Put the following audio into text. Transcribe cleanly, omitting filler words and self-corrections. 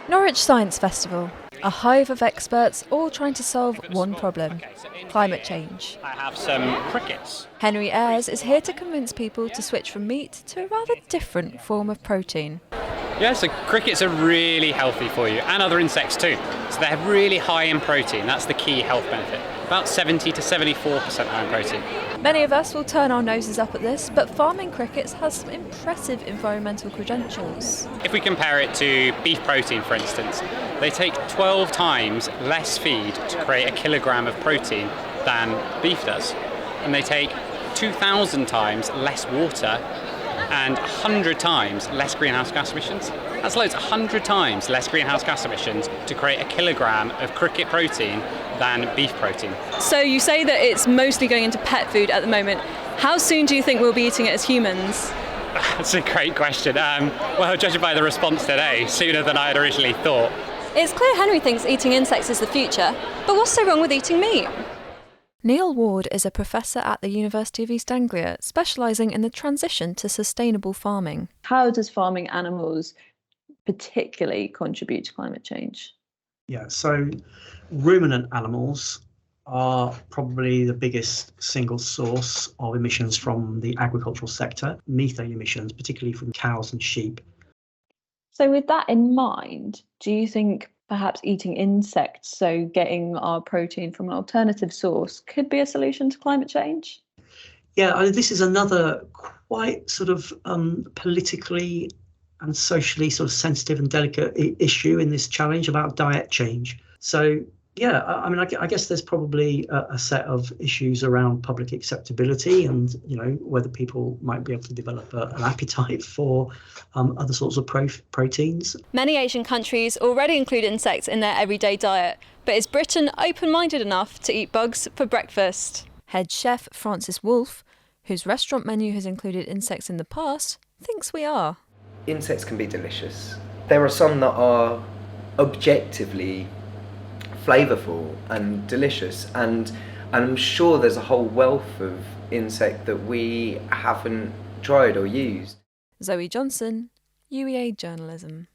Norwich Science Festival, a hive of experts all trying to solve one problem: climate change. I have some crickets. Henry Ayers is here to convince people to switch from meat to a rather different form of protein. Yeah, so crickets are really healthy for you, and other insects too. So they're really high in protein. That's the key health benefit. About 70 to 74% high in protein. Many of us will turn our noses up at this, but farming crickets has some impressive environmental credentials. If we compare it to beef protein, for instance, they take 12 times less feed to create a kilogram of protein than beef does. And they take 2,000 times less water and 100 times less greenhouse gas emissions. That's loads, 100 times less greenhouse gas emissions to create a kilogram of cricket protein than beef protein. So you say that it's mostly going into pet food at the moment. How soon do you think we'll be eating it as humans? That's a great question. Well, judging by the response today, sooner than I had originally thought. It's clear Henry thinks eating insects is the future, but what's so wrong with eating meat? Neil Ward is a professor at the University of East Anglia, specialising in the transition to sustainable farming. How does farming animals particularly contribute to climate change? Yeah, so ruminant animals are probably the biggest single source of emissions from the agricultural sector, methane emissions, particularly from cows and sheep. So with that in mind, do you think perhaps eating insects, so getting our protein from an alternative source, could be a solution to climate change? Yeah, this is another quite sort of politically and socially sort of sensitive and delicate issue in this challenge about diet change. So, yeah, I guess there's probably a set of issues around public acceptability and, whether people might be able to develop an appetite for other sorts of proteins. Many Asian countries already include insects in their everyday diet, but is Britain open-minded enough to eat bugs for breakfast? Head chef Francis Wolfe, whose restaurant menu has included insects in the past, thinks we are. Insects can be delicious. There are some that are objectively flavourful and delicious, and I'm sure there's a whole wealth of insect that we haven't tried or used. Zoë Johnson, UEA Journalism.